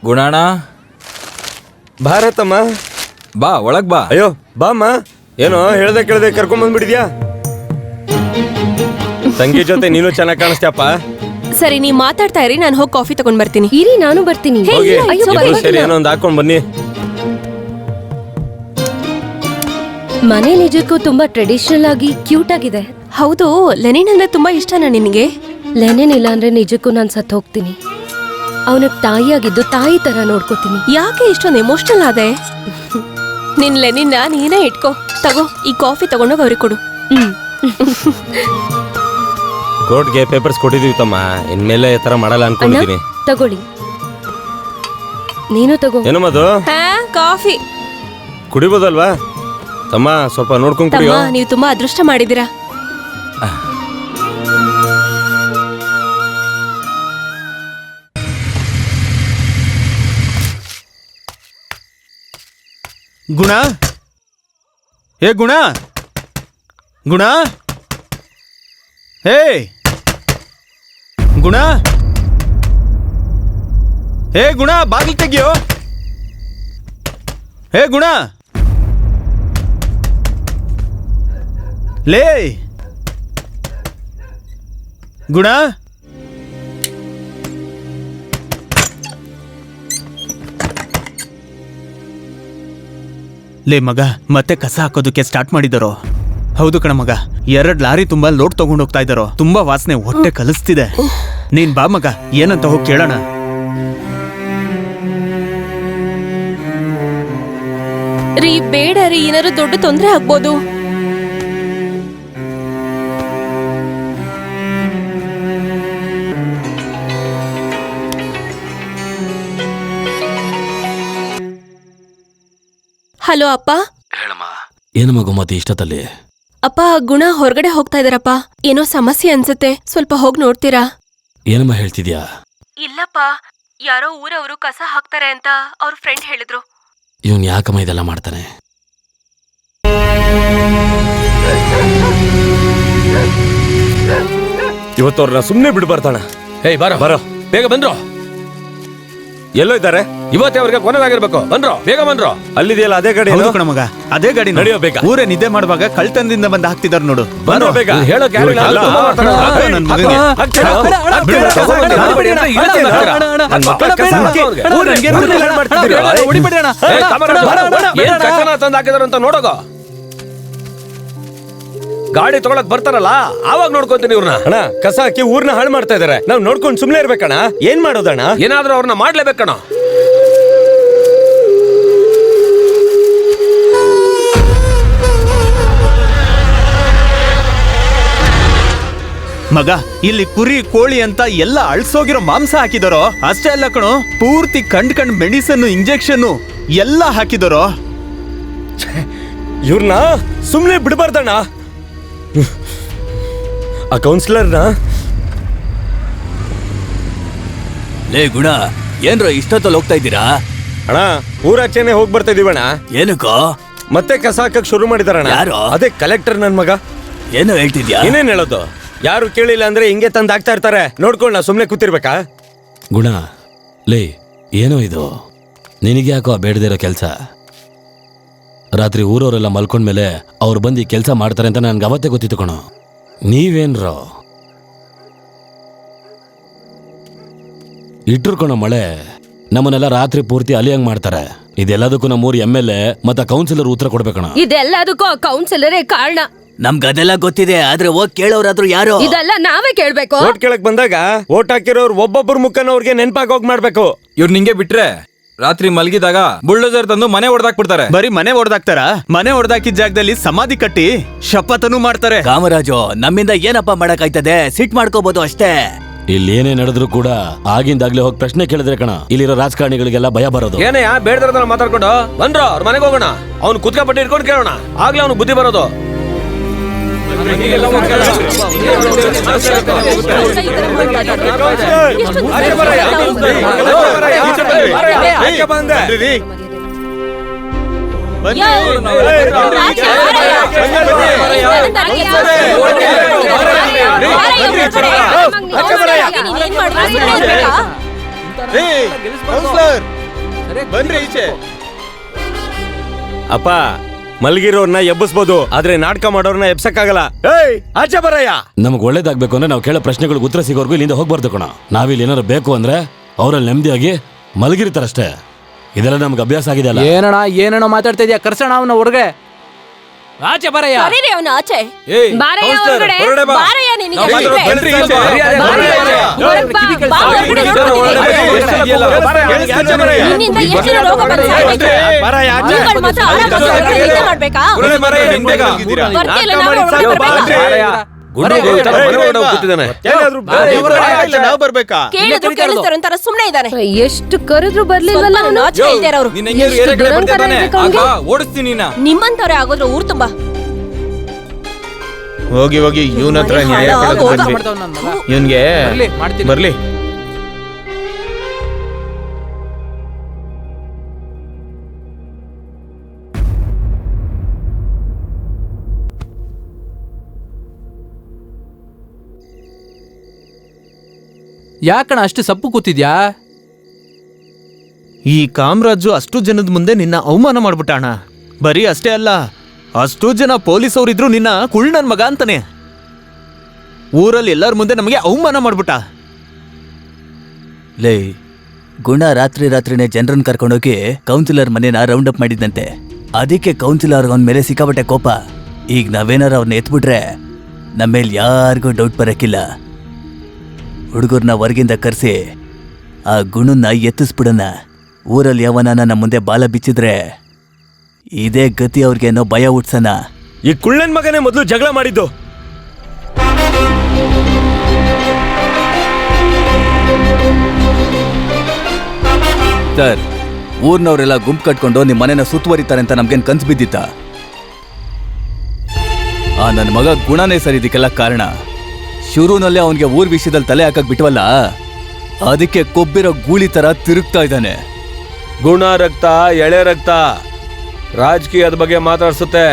ಗುಣಾಣ ಭಾರತಮ್ಮ ಬಾ ಒಳಗ್ ಬಾ. ಅಯ್ಯೋ ಬಾಮ್ಮ. ಏನೋ ಹೇಳ್ದೆ ಕೇಳ್ದೆ ಕರ್ಕೊಂಡ್ ಬಂದ್ಬಿಡಿದ್ಯಾ. ತಂಗಿ ಜೊತೆ ನೀನು ಚೆನ್ನಾಗಿ ಕಾಣಿಸ್ತ್ಯಪ್ಪ. ಸರಿ, ನೀವ್ ಮಾತಾಡ್ತಾ ಇರಿ, ನಾನು ಹೋಗಿ ಕಾಫಿ ತಗೊಂಡ್ ಬರ್ತೀನಿ. ಇರಿ, ನಾನು ಬರ್ತೀನಿ. ಹೋಗಿ ಅಯ್ಯೋ, ಇಬ್ರು ಸೇರಿ ಏನೋ ಒಂದು ಹಾಕೊಂಡ್ ಬನ್ನಿ. ಮನೆ ನಿಜಕ್ಕೂ ತುಂಬಾ ಟ್ರೆಡಿಷನಲ್ ಆಗಿ ಕ್ಯೂಟ್ ಆಗಿದೆ. ಹೌದು, ಲೆನಿನ್ ಅಂದ್ರೆ ತುಂಬಾ ಇಷ್ಟನಾ ನಿನಗೆ? ಲೆನಿನ್ ಇಲ್ಲ ಅಂದ್ರೆ ನಿಜಕ್ಕೂ ನಾನು ಸತ್ತು ಹೋಗ್ತೀನಿ. ಅವನಿಗೆ ತಾಯಿಯಾಗಿದ್ದು ತಾಯಿ ತರ ನೋಡ್ಕೋತೀನಿ. ಯಾಕೆ ಇಷ್ಟೊಂದು ಎಮೋಷನಲ್ ಆದೆ? ನಿನ್ ಲೆನಿನ್ನ ನೀನೇ ಇಟ್ಕೋ. ತಗೋ, ಈ ಕಾಫಿ ತಗೊಂಡೋಗಿ ಅವ್ರಿಗೆ ಕೊಡು. ಕೋರ್ಟ್ಗೆ ಪೇಪರ್ಸ್ ಕೊಟ್ಟಿದೀವಿ ತಮ್ಮ. ಇನ್ಮೇಲೆ ಈ ತರ ಮಾಡಲ್ಲ ಅನ್ಕೊಂಡಿದೀನಿ. ತಗೊಳ್ಳಿ, ನೀನು ತಗೋ. ಏನು ಮದು, ಕಾಫಿ ಕುಡಿಬೋದಲ್ವಾ ತಮ್ಮ? ಸ್ವಲ್ಪ ನೋಡ್ಕೊಂಡ್ ಕುಡಿಯೋ. ತಮ್ಮ, ನೀವು ತುಂಬಾ ಅದೃಷ್ಟ ಮಾಡಿದೀರಾ. ಗುಣ, ಹೇ ಗುಣ, ಗುಣ, ಹೇ ಗುಣ, ಹೇ ಗುಣ, ಬಾಗಿಲು ತೆಗಿಯೋ. ಹೇ ಗುಣ, ಲೇ ಗುಣ, ಲೇ ಮಗ, ಮತ್ತೆ ಕಸ ಹಾಕೋದಕ್ಕೆ ಸ್ಟಾರ್ಟ್ ಮಾಡಿದಾರೋ? ಹೌದು ಕಣ ಮಗ, 2 ಲಾರಿ ತುಂಬಾ ಲೋಡ್ ತಗೊಂಡು ಹೋಗ್ತಾ ಇದ್ದಾರೋ. ತುಂಬಾ ವಾಸನೆ, ಹೊಟ್ಟೆ ಕಲಿಸ್ತಿದೆ. ನೀನ್ ಬಾ ಮಗ, ಏನಂತ ಹೋಗಿ ಕೇಳೋಣ. ರೀ, ಬೇಡ ರೀ, ಏನಾದ್ರು ದೊಡ್ಡ ತೊಂದ್ರೆ ಆಗ್ಬೋದು. ಹಲೋ ಅಪ್ಪ. ಹೇಳಮ್ಮ, ಏನು ಮಗು ಮತ್ತೆ ಇಷ್ಟದಲ್ಲಿ? ಅಪ್ಪ, ಗುಣ ಹೊರಗಡೆ ಹೋಗ್ತಾ ಇದಾರಪ್ಪ. ಏನೋ ಸಮಸ್ಯೆ ಅನ್ಸುತ್ತೆ, ಸ್ವಲ್ಪ ಹೋಗಿ ನೋಡ್ತೀರಾ? ಏನಮ್ಮ ಹೇಳ್ತಿದ್ಯಾ? ಇಲ್ಲಪ್ಪ, ಯಾರೋ ಊರವರು ಕಸ ಹಾಕ್ತಾರೆ ಅಂತ ಅವ್ರ ಫ್ರೆಂಡ್ ಹೇಳಿದ್ರು. ಇವನ್ ಯಾಕಮ್ಮ ಇದೆಲ್ಲ ಮಾಡ್ತಾನೆ? ಇವತ್ತವ್ರನ್ನ ಸುಮ್ನೆ ಬಿಡ್ಬಾರ್ದಣ್ಣ. ಏಯ್ ಬಾರೋ ಬರೋ, ಬೇಗ ಬಂದ್ರು. ಎಲ್ಲೋ ಇದ್ದಾರೆ? ಇವತ್ತೇ ಅವ್ರಿಗೆ ಕೊನೆದಾಗಿರ್ಬೇಕು. ಬಂದ್ರು, ಬೇಗ ಬಂದ್ರು. ಅಲ್ಲಿದೆಯಲ್ಲ ಅದೇ ಗಾಡಿ. ಹೌದು ಕಣ ಮಗ, ಅದೇ ಗಾಡಿ. ನಡೆಯೋ ಬೇಗ. ಊರೇ ನಿದ್ದೆ ಮಾಡುವಾಗ ಕಳ್ತನದಿಂದ ಬಂದು ಹಾಕ್ತಿದಾರ ನೋಡು. ಬಂದ್ರು ಬೇಗ. ಹೇಳೋಕೆ ಯಾರು ಇಲ್ಲ, ಅಲ್ಲ, ತುಂಬಾ ಮಾತಾಡೋದು. ಹಾಕು ನನ್ ಮಗನಿಗೆ. ಹಾಕ್ತೀರಾ? ಬಿಡು, ಕಸ ಹಾಕ್ತೀರಾ? ಹಾಕ್ಬೇಡಿ ಅಂತ ಇವತ್ತೇ ಹೇಳ್ತೀರಾ? ನನ್ ಮಕ್ಕಳ ಕಸ ಹಾಕಿ ಊರನ್ಗೆ ಹಾಳು ಮಾಡ್ತಿದ್ದೀರಾ? ಏಯ್, ಕಾಮರಾಜು, ಏನ್ ಕಸನ ತಂದು ಹಾಕಿದಾರ ಅಂತ ನೋಡೋಗ. ಗಾಡಿ ತಗೊಳಕ್ ಬರ್ತಾರಲ್ಲ, ಆವಾಗ ನೋಡ್ಕೊಂತೀನಿ ಇವ್ರನ್ನ. ಅಣ್ಣ, ಕಸ ಹಾಕಿ ಊರ್ನ ಹಾಳು ಮಾಡ್ತಾ ಇದಾರೆ. ನಾವ್ ನೋಡ್ಕೊಂಡು ಸುಮ್ನೆ ಇರ್ಬೇಕಣ್ಣ. ಏನ್ ಮಾಡೋದಣ್ಣ? ಏನಾದ್ರೂ ಅವ್ರನ್ನ ಮಾಡ್ಲೇಬೇಕಣ್ಣ. ಮಗ, ಇಲ್ಲಿ ಕುರಿ ಕೋಳಿ ಅಂತ ಎಲ್ಲ ಅಳ್ಸೋಗಿರೋ ಮಾಂಸ ಹಾಕಿದಾರೋ. ಅಷ್ಟೇ ಅಲ್ಲ ಕಣೋ, ಪೂರ್ತಿ ಕಂಡ್ ಮೆಡಿಸನ್, ಇಂಜೆಕ್ಷನ್ ಎಲ್ಲ ಹಾಕಿದಾರೋ. ಇವ್ರನ್ನ ಸುಮ್ನೆ ಬಿಡಬಾರ್ದಣ್ಣ. ಆ ಕೌನ್ಸಿಲರ್ನ. ಲೇ ಗುಣ, ಏನ್ರ ಇಷ್ಟೊತ್ತಲ್ಲಿ ಹೋಗ್ತಾ ಇದ್ದೀರಾ? ಅಣ್ಣ, ಊರಾಚೆನೆ ಹೋಗ್ ಬರ್ತಾ ಇದೀವಣ್ಣ. ಏನಕ್ಕೋ? ಮತ್ತೆ ಕಸ ಹಾಕಕ್ ಶುರು ಮಾಡಿದಾರಣ್ಣ. ಯಾರು? ಅದೇ ಕಲೆಕ್ಟರ್ ನನ್ ಮಗ. ಏನೋ ಹೇಳ್ತಿದ್ಯಾ? ಏನೇನ್ ಹೇಳೋದು? ಯಾರು ಕೇಳಿಲ್ಲ ಅಂದ್ರೆ ಹಿಂಗೆ ತಂದ್ ಹಾಕ್ತಾ ಇರ್ತಾರೆ. ನೋಡ್ಕೊಂಡ್ ನಾ ಸುಮ್ನೆ ಕೂತಿರ್ಬೇಕಾ? ಗುಣ, ಲೇ ಏನೋ ಇದು? ನಿನಗೆ ಯಾಕೋ ಬೇಡದೇ ಇರೋ ಕೆಲಸ? ರಾತ್ರಿ ಊರವರೆಲ್ಲ ಮಲ್ಕೊಂಡ್ಮೇಲೆ ಅವ್ರು ಬಂದು ಕೆಲಸ ಮಾಡ್ತಾರೆ ಅಂತ ನನ್ಗೆ ಅವತ್ತೇ ಗೊತ್ತಿತ್ತು ಕಣೋ. ನೀವೇನ್ರೋ ಇಟ್ಟಿರ್ಕೊಳೋ ಮಳೆ, ನಮ್ಮನ್ನೆಲ್ಲ ರಾತ್ರಿ ಪೂರ್ತಿ ಅಲಿಯಂಗ್ ಮಾಡ್ತಾರೆ. ಇದೆಲ್ಲದಕ್ಕೂ ನಮ್ಮೂರು MLA ಮತ್ತೆ ಕೌನ್ಸಿಲರ್ ಉತ್ತರ ಕೊಡ್ಬೇಕಣ. ಇದೆಲ್ಲದಕ್ಕೂ ಕೌನ್ಸಿಲರೇ ಕಾರಣ. ನಮ್ಗದೆಲ್ಲ ಗೊತ್ತಿದೆ, ಆದ್ರೆ ಹೋಗ್ ಕೇಳೋರಾದ್ರೂ ಯಾರು? ಇದೆಲ್ಲ ನಾವೇ ಕೇಳ್ಬೇಕು. ಓಟ್ ಕೇಳಕ್ ಬಂದಾಗ ಓಟ್ ಹಾಕಿರೋರು ಒಬ್ಬೊಬ್ಬರ ಮುಖನ ಅವ್ರಿಗೆ ನೆನ್ಪಾಗಿ ಹೋಗ್ ಮಾಡ್ಬೇಕು. ಇವ್ರು ನಿಂಗೆ ಬಿಟ್ರೆ ರಾತ್ರಿ ಮಲಗಿದಾಗ ಬುಲ್ಡೋಸರ್ ತಂದು ಮನೆ ಹೊಡೆದಾಕ್ಬಿಡ್ತಾರೆ. ಬರೀ ಮನೆ ಹೊಡೆದಾಕ್ತಾರ? ಮನೆ ಹೊಡೆದಾಕಿದ ಜಾಗದಲ್ಲಿ ಸಮಾಧಿ ಕಟ್ಟಿ ಶಪಥನೂ ಮಾಡ್ತಾರೆ. ಕಾಮರಾಜು, ನಮ್ಮಿಂದ ಏನಪ್ಪ ಮಾಡಕ್ಕಾಯ್ತದೆ? ಸಿಟ್ ಮಾಡ್ಕೋಬಹುದು ಅಷ್ಟೇ. ಇಲ್ಲಿ ಏನೇ ನಡೆದ್ರು ಕೂಡ ಆಗಿಂದಾಗ್ಲೇ ಹೋಗಿ ಪ್ರಶ್ನೆ ಕೇಳಿದ್ರೆ ಕಣ ಇಲ್ಲಿರೋ ರಾಜಕಾರಣಿಗಳಿಗೆಲ್ಲ ಭಯ ಬರೋದು. ಏನೇ ಬೇಡದ್ರ ಮಾತಾಡ್ಕೊಂಡು ಬಂದ್ರು, ಅವ್ರ ಮನೆಗೆ ಹೋಗೋಣ. ಅವ್ನು ಕುತ್ಕಪಟ್ಟಿ ಇಟ್ಕೊಂಡು ಕೇಳೋಣ, ಆಗ್ಲೇ ಅವ್ನು ಬುದ್ಧಿ ಬರೋದು. ಬನ್ರಿ ಈಚೆ. ಅಪ್ಪ, ಮಲಗಿರೋರ್ನ ಎಬ್ಬಿಸ್ಬೋದು, ಆದ್ರೆ ನಾಟಕ ಮಾಡೋರ್ನ ಎಬ್ಸಕ್ಕಾಗಲ್ಲ. ಏಯ್, ಆಚೆ ಬರಯ್ಯ. ನಮ್ಗೆ ಒಳ್ಳೇದಾಗ್ಬೇಕು ಅಂದ್ರೆ ನಾವು ಕೇಳೋ ಪ್ರಶ್ನೆಗಳಿಗೆ ಉತ್ತರ ಸಿಗೋರ್ಗು ಇಲ್ಲಿಂದ ಹೋಗ್ಬಾರ್ದು ಕಣ. ನಾವಿಲ್ಲಿ ಏನಾರು ಬೇಕು ಅಂದ್ರೆ ಅವರಲ್ಲಿ ನೆಮ್ಮದಿಯಾಗಿ ಮಲಗಿರ್ತಾರಷ್ಟೇ. ಇದೆಲ್ಲ ನಮ್ಗೆ ಅಭ್ಯಾಸ ಆಗಿದೆ ಅಲ್ಲ. ಏನಣ್ಣ ಮಾತಾಡ್ತಾ ಇದೀಯ? ಕರ್ಸೋಣ ಅವನ ಹೊರಗೆ. ಆಚೆ ಬರಯ್ಯ. ಕರೀರಿ ಅವನ ಆಚೆ. ಏಯ್, ಬಾರಯ್ಯ ಕೌನ್ಸಿಲರ್, ಹೊರಗಡೆ. ಹೊರಗಡೆ ಬಾ. ಬಾರಯ್ಯ ನಿನಗೆ ನಾವು ಹೇಳಿದ್ದೆ. ಮಾತಾಡೋದು ಬನ್ರಿ ಈಚೆ. ಬಾರಯ್ಯ ಹೊರಗ್ ಬಾ. ಬಾ ಹೊರಗಡೆ ನೋಡ್ತೀನಿ. ನಿನ್ನಿಂದ ಎಷ್ಟು ಜನ ರೋಗ ಬಂದು ಸಾಯ್ಬೇಕು? ನೀವುಗಳು ಮಾತ್ರ ಆರಾಮಾಗಿ ಹೊರಗಡೆ ನಿದ್ದೆ ಮಾಡ್ಬೇಕಾ? ಬರ್ತಿಲ್ಲ, ನಾವು ಒಳಗಡೆ ಬರ್ಬೇಕಾ? ನಾವು ಬರ್ಬೇಕಾ? ಕೇಳಿದ್ರು ಕೇಳಿಸ್ತಾರ ಒಂಥರ ಸುಮ್ನೆ ಇದ್ದಾನೆ. ಎಷ್ಟು ಕರೆದ್ರು ಬರ್ಲಿಲ್ವಲ್ಲ ಸ್ವಲ್ಪ ಅವನು? ನಾಚಿಕೆ ಇಲ್ದೇ ಇರೋರು. ನಿನ್ನ ಹೆಂಗಿದ್ರು ಏರಿಯಾ ಕಡೆ ಬರ್ತಿದ್ದಾನೆ. ಆಗ ಓಡಿಸ್ತೀನಿ ನೀನ. ನಿಮ್ಮಂತವ್ರೆ ಆಗೋದ್ರು ಊರ್ ತುಂಬಾ. ಹೋಗಿ ಇವನ ಹತ್ರ ನ್ಯಾಯ ಕೇಳೋದು ಬನ್ನಿ. ಇವನ್ಗೆ ಬರ್ಲಿ. ಯಾಕಣ ಅಷ್ಟು ಸಪ್ಪು ಕೂತಿದ್ಯಾ? ಈ ಕಾಮರಾಜು ಅಷ್ಟು ಜನದ ಮುಂದೆ ನಿನ್ನ ಅವಮಾನ ಮಾಡ್ಬಿಟ್ಟಾಣ. ಬರೀ ಅಷ್ಟೇ ಅಲ್ಲ, ಅಷ್ಟು ಜನ ಪೊಲೀಸ್ ಅವರಿದ್ರು ನಿನ್ನ ಕುಳ್ಳನ್ ಮಗ ಅಂತಾನೆ. ಊರಲ್ಲಿ ಎಲ್ಲರ ಮುಂದೆ ನಮಗೆ ಅವಮಾನ ಮಾಡ್ಬಿಟ್ಟ. ಲೇ, ಗುಣ ರಾತ್ರಿನೇ ಜನರನ್ನ ಕರ್ಕೊಂಡೋಗಿ ಕೌನ್ಸಿಲರ್ ಮನೇನ ರೌಂಡ್ ಅಪ್ ಮಾಡಿದ್ದಂತೆ. ಅದಕ್ಕೆ ಕೌನ್ಸಿಲರ್ ಅವನ ಮೇಲೆ ಸಿಕ್ಕಾಪಟ್ಟೆ ಕೋಪ. ಈಗ ನಾವೇನಾರ ಅವ್ರನ್ನ ಎತ್ಬಿಟ್ರೆ ನಮ್ಮೇಲೆ ಯಾರಿಗೂ ಡೌಟ್ ಬರಕ್ಕಿಲ್ಲ. ಹುಡುಗರ್ನ ಹೊರಗಿಂದ ಕರೆಸಿ ಆ ಗುಣನ್ನ ಎತ್ತಿಸ್ಬಿಡೋಣ. ಊರಲ್ಲಿ ಯಾವನ ನಮ್ಮ ಮುಂದೆ ಬಾಲ ಬಿಚ್ಚಿದ್ರೆ ಇದೇ ಗತಿ ಅವ್ರಿಗೇನೋ ಭಯ ಹುಟ್ಸೋಣ. ಈ ಕುಳ್ಳನ್ ಮಗನೇ ಮೊದಲು ಜಗಳ ಮಾಡಿದ್ದು. ಸರ್, ಊರ್ನವರೆಲ್ಲ ಗುಂಪು ಕಟ್ಕೊಂಡು ನಿಮ್ಮ ಮನೆನ ಸುತ್ತುವರಿತಾರೆ ಅಂತ ನಮ್ಗೇನು ಕನ್ಸು ಬಿದ್ದಿತ್ತ? ಆ ನನ್ನ ಮಗ ಗುಣನೇ ಸರ್ ಇದಕ್ಕೆಲ್ಲ ಕಾರಣ. ಶುರುನಲ್ಲೇ ಅವನಿಗೆ ಊರ್ ವಿಷಯದಲ್ಲಿ ತಲೆ ಹಾಕಕ್ ಬಿಟ್ವಲ್ಲ, ಅದಕ್ಕೆ ಕೊಬ್ಬಿರೋ ಗೂಳಿ ತರ ತಿರುಗ್ತಾ ಇದ್ದಾನೆ. ಗುಣ ರಕ್ತ, ಎಳೆ ರಕ್ತ ರಾಜಕೀಯದ ಬಗ್ಗೆ ಮಾತಾಡ್ಸುತ್ತೆ.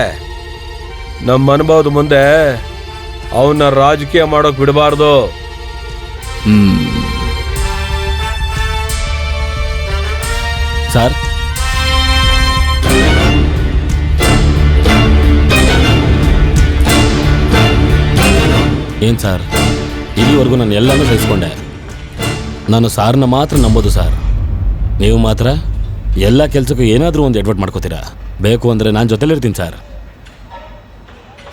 ನಮ್ಮ ಅನುಭವದ ಮುಂದೆ ಅವನ್ನ ರಾಜಕೀಯ ಮಾಡೋಕ್ ಬಿಡಬಾರ್ದು. ಸರ್, ಏನ್ ಸರ್, ಇಲ್ಲಿವರೆಗೂ ನಾನು ಎಲ್ಲನೂ ಸಹಿಸ್ಕೊಂಡೆ. ನಾನು ಸಾರ್ನ ಮಾತ್ರ ನಂಬೋದು ಸರ್. ನೀವು ಮಾತ್ರ ಎಲ್ಲ ಕೆಲಸಕ್ಕೂ ಏನಾದರೂ ಒಂದು ಎಡ್ವರ್ಟ್ ಮಾಡ್ಕೋತೀರಾ. ಬೇಕು ಅಂದರೆ ನಾನು ಜೊತೆಲಿರ್ತೀನಿ ಸರ್.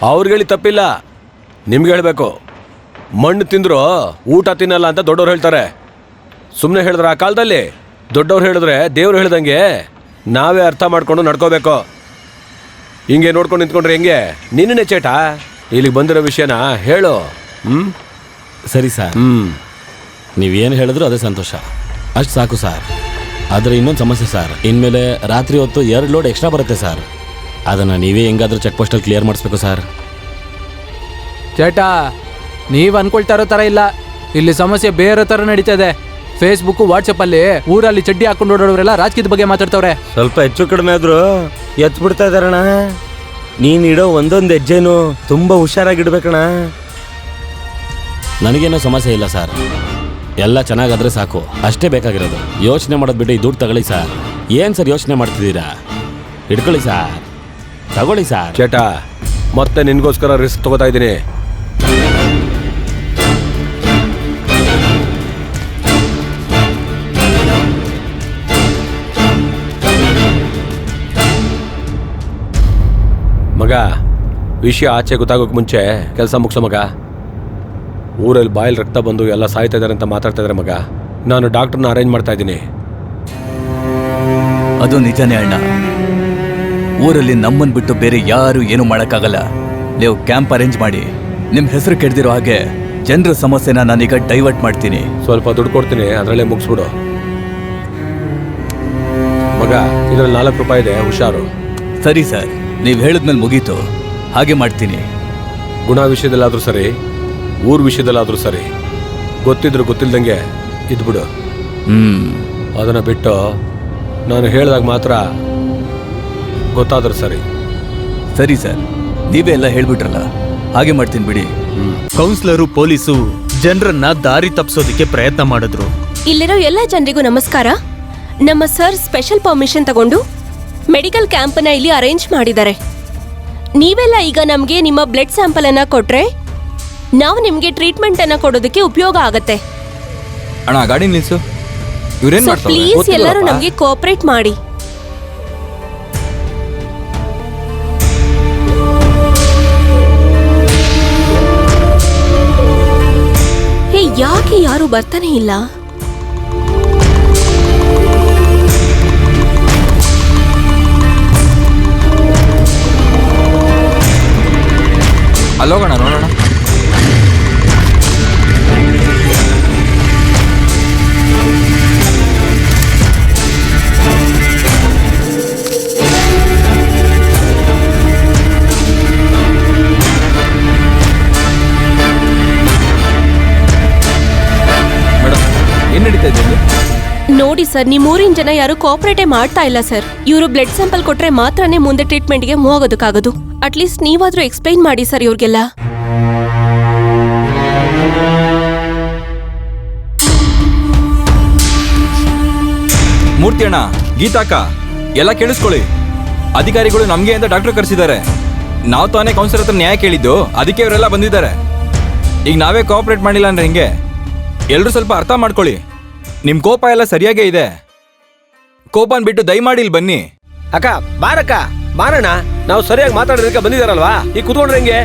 ಅವ್ರಿಗೆ ತಪ್ಪಿಲ್ಲ, ನಿಮ್ಗೆ ಹೇಳ್ಬೇಕು. ಮಣ್ಣು ತಿಂದ್ರು ಊಟ ತಿನ್ನಲ್ಲ ಅಂತ ದೊಡ್ಡವ್ರು ಹೇಳ್ತಾರೆ. ಸುಮ್ಮನೆ ಹೇಳಿದ್ರೆ ಆ ಕಾಲದಲ್ಲಿ ದೊಡ್ಡವ್ರು ಹೇಳಿದ್ರೆ ದೇವ್ರು ಹೇಳ್ದಂಗೆ ನಾವೇ ಅರ್ಥ ಮಾಡ್ಕೊಂಡು ನಡ್ಕೋಬೇಕು. ಹಿಂಗೆ ನೋಡ್ಕೊಂಡು ನಿಂತ್ಕೊಂಡ್ರೆ ಹೆಂಗೆ? ನಿನ್ನೆ ಚೇಟ ಇಲ್ಲಿಗೆ ಬಂದಿರೋ ವಿಷಯನ ಹೇಳು. ಸರಿ ಸರ್, ನೀವೇನು ಹೇಳಿದ್ರು ಅದೇ ಸಂತೋಷ. ಅಷ್ಟು ಸಾಕು ಸರ್. ಆದರೆ ಇನ್ನೊಂದು ಸಮಸ್ಯೆ ಸರ್. ಇನ್ಮೇಲೆ ರಾತ್ರಿ ಹೊತ್ತು 2 ಲೋಡ್ ಎಕ್ಸ್ಟ್ರಾ ಬರುತ್ತೆ ಸರ್. ಅದನ್ನು ನೀವೇ ಹೆಂಗಾದ್ರೂ ಚೆಕ್ ಪೋಸ್ಟಲ್ಲಿ ಕ್ಲಿಯರ್ ಮಾಡಿಸ್ಬೇಕು ಸರ್. ಚೇಟಾ, ನೀವು ಅನ್ಕೊಳ್ತಾ ಇರೋ ಥರ ಇಲ್ಲ. ಇಲ್ಲಿ ಸಮಸ್ಯೆ ಬೇರೆ ಥರ ನಡೀತದೆ. ಫೇಸ್ಬುಕ್, ವಾಟ್ಸಪ್ಪಲ್ಲಿ ಊರಲ್ಲಿ ಚಡ್ಡಿ ಹಾಕೊಂಡು ಓಡೋರೆಲ್ಲ ರಾಜಕೀಯದ ಬಗ್ಗೆ ಮಾತಾಡ್ತವ್ರೆ. ಸ್ವಲ್ಪ ಹೆಚ್ಚು ಕಡಿಮೆ ಆದ್ರೂ ಎತ್ ಬಿಡ್ತಾ ಇದಾರಣ. ನೀನ್ ಇಡೋ ಒಂದೊಂದು ಹೆಜ್ಜೆನು ತುಂಬಾ ಹುಷಾರಾಗಿಡ್ಬೇಕಣ. ನನಗೇನೋ ಸಮಸ್ಯೆ ಇಲ್ಲ ಸರ್. ಎಲ್ಲ ಚೆನ್ನಾಗಾದ್ರೆ ಸಾಕು, ಅಷ್ಟೇ ಬೇಕಾಗಿರೋದು. ಯೋಚನೆ ಮಾಡೋದು ಬಿಟ್ಟು ಈ ದುಡ್ಡು ತಗೊಳ್ಳಿ ಸರ್. ಏನು ಸರ್ ಯೋಚನೆ ಮಾಡ್ತಿದ್ದೀರಾ? ಹಿಡ್ಕೊಳ್ಳಿ ಸರ್, ತಗೊಳ್ಳಿ ಸರ್. ಚೇಟ, ಮತ್ತೆ ನಿನ್ಗೋಸ್ಕರ ರಿಸ್ಕ್ ತಗೋತಾ ಇದ್ದೀನಿ. ಮಗ, ವಿಷಯ ಆಚೆ ಗೊತ್ತಾಗೋಕೆ ಮುಂಚೆ ಕೆಲಸ ಮುಗಿಸೋ ಮಗ. ಊರಲ್ಲಿ ಬಾಯಲ್ಲಿ ರಕ್ತ ಬಂದು ಎಲ್ಲ ಸಾಯ್ತಾ ಇದ್ದಾರೆ ಅಂತ ಮಾತಾಡ್ತಾ ಇದ್ದಾರೆ ಮಗ. ನಾನು ಡಾಕ್ಟರ್ನ ಅರೇಂಜ್ ಮಾಡ್ತಾ ಇದ್ದೀನಿ. ಅದು ನಿಜನೇ ಅಣ್ಣ. ಊರಲ್ಲಿ ನಮ್ಮನ್ ಬಿಟ್ಟು ಬೇರೆ ಯಾರು ಏನು ಮಾಡೋಕ್ಕಾಗಲ್ಲ. ನೀವು ಕ್ಯಾಂಪ್ ಅರೇಂಜ್ ಮಾಡಿ ನಿಮ್ಮ ಹೆಸರು ಕೆಡ್ದಿರೋ ಹಾಗೆ ಜನರ ಸಮಸ್ಯೆನ ನಾನೀಗ ಡೈವರ್ಟ್ ಮಾಡ್ತೀನಿ. ಸ್ವಲ್ಪ ದುಡ್ಡು ಕೊಡ್ತೀನಿ, ಅದರಲ್ಲೇ ಮುಗಿಸ್ಬಿಡು ಮಗ. ಇದರಲ್ಲಿ 4 ರೂಪಾಯಿ ಇದೆ, ಹುಷಾರು. ಸರಿ ಸರ್, ನೀವು ಹೇಳಿದ್ಮೇಲೆ ಮುಗೀತು, ಹಾಗೆ ಮಾಡ್ತೀನಿ. ಗುಣ ವಿಷಯದಲ್ಲಾದ್ರೂ ಸರಿ, ಊರ್ ವಿಷಯದಲ್ಲಾದ್ರೂ ಸರಿ, ಗೊತ್ತಿದ್ರು ಗೊತ್ತಿಲ್ದಂಗೆ ಇದ್ಬಿಡು. ಅದನ್ನ ಬಿಟ್ಟು ನಾನು ಹೇಳಿದಾಗ ಮಾತ್ರ ಗೊತ್ತಾದ್ರೂ ಸರಿ. ಸರಿ ಸರ್, ನೀವೇ ಎಲ್ಲ ಹೇಳ್ಬಿಟ್ರಲ್ಲ, ಹಾಗೆ ಮಾಡ್ತೀನಿ ಬಿಡಿ. ಕೌನ್ಸಿಲರು, ಪೊಲೀಸು ಜನರನ್ನ ದಾರಿ ತಪ್ಪಿಸೋದಕ್ಕೆ ಪ್ರಯತ್ನ ಮಾಡಿದ್ರು. ಇಲ್ಲಿರೋ ಎಲ್ಲ ಜನರಿಗೂ ನಮಸ್ಕಾರ. ನಮ್ಮ ಸರ್ ಸ್ಪೆಷಲ್ ಪರ್ಮಿಷನ್ ತಗೊಂಡು ಮೆಡಿಕಲ್ ಕ್ಯಾಂಪನ್ನ ಇಲ್ಲಿ ಅರೇಂಜ್ ಮಾಡಿದ್ದಾರೆ. ನೀವೆಲ್ಲ ಈಗ ನಮಗೆ ನಿಮ್ಮ ಬ್ಲಡ್ ಸ್ಯಾಂಪಲ್ ಅನ್ನ ಕೊಟ್ರೆ ನಾವು ನಿಮಗೆ ಟ್ರೀಟ್ಮೆಂಟ್ ಅನ್ನ ಕೊಡೋದಕ್ಕೆ ಉಪಯೋಗ ಆಗತ್ತೆ. ಅಣ್ಣ ಗಾಡಿ ನಿಲ್ಸು. ಇವ್ರೇನ್ ಮಾಡ್ತಾರೆ? ಪ್ಲೀಸ್ ಎಲ್ಲರೂ ನಮಗೆ ಕೋಆಪರೇಟ್ ಮಾಡಿ. ಹೇ, ಯಾಕೆ ಯಾರು ಬರ್ತಾನೆ ಇಲ್ಲ? ಅಲ್ಲೋಗೋಣ ನೋಡೋಣ. ನೋಡಿ ಸರ್, ನಿಮ್ಮೂರಿನ ಜನ ಯಾರು ಕೋಆಪರೇಟೇ ಮಾಡ್ತಾ ಇಲ್ಲ ಸರ್. ಇವರು ಬ್ಲಡ್ ಸ್ಯಾಂಪಲ್ ಕೊಟ್ರೆ ಮಾತ್ರನೇ ಮುಂದೆ ಟ್ರೀಟ್ಮೆಂಟ್ಗೆ ಮೂವ್ ಆಗೋದಕ್ಕಾಗೋದು. ಅಟ್ಲೀಸ್ಟ್ ನೀವಾದ್ರೂ ಎಕ್ಸ್ಪ್ಲೈನ್ ಮಾಡಿ ಸರ್ ಇವ್ರಿಗೆಲ್ಲ. ಮೂರ್ತಿ ಅಣ್ಣ, ಗೀತಾಕ ಎಲ್ಲ ಕೇಳಿಸ್ಕೊಳ್ಳಿ. ಅಧಿಕಾರಿಗಳು ನಮ್ಗೆ ಅಂತ ಡಾಕ್ಟರ್ ಕರೆಸಿದ್ದಾರೆ. ನಾವು ತಾನೇ ಕೌನ್ಸಿಲರ್ ಹತ್ರ ನ್ಯಾಯ ಕೇಳಿದ್ದು, ಅದಕ್ಕೆ ಇವರೆಲ್ಲ ಬಂದಿದ್ದಾರೆ. ಈಗ ನಾವೇ ಕೋಆಪರೇಟ್ ಮಾಡಿಲ್ಲ ಅಂದ್ರೆ ಹಿಂಗೆ. ಎಲ್ರು ಸ್ವಲ್ಪ ಅರ್ಥ ಮಾಡ್ಕೊಳ್ಳಿ. ನಿಮ್ ಕೋಪ ಎಲ್ಲ ಸರಿಯಾಗೇ ಇದೆ. ಕೋಪನ್ ಬಿಟ್ಟು ದಯಮಾಡಿ ಇಲ್ಲಿ ಬನ್ನಿ. ಅಕ್ಕ ಬಾರಕ್ಕ ಬಾರಣ್ಣ, ನಾವು ಸರಿಯಾಗಿ ಮಾತಾಡೋದಕ್ಕೆ ಬಂದಿದಾರಲ್ವಾ, ಈಗ ಕುತ್ಕೊಂಡ್ರೆ ಹೆಂಗೆ?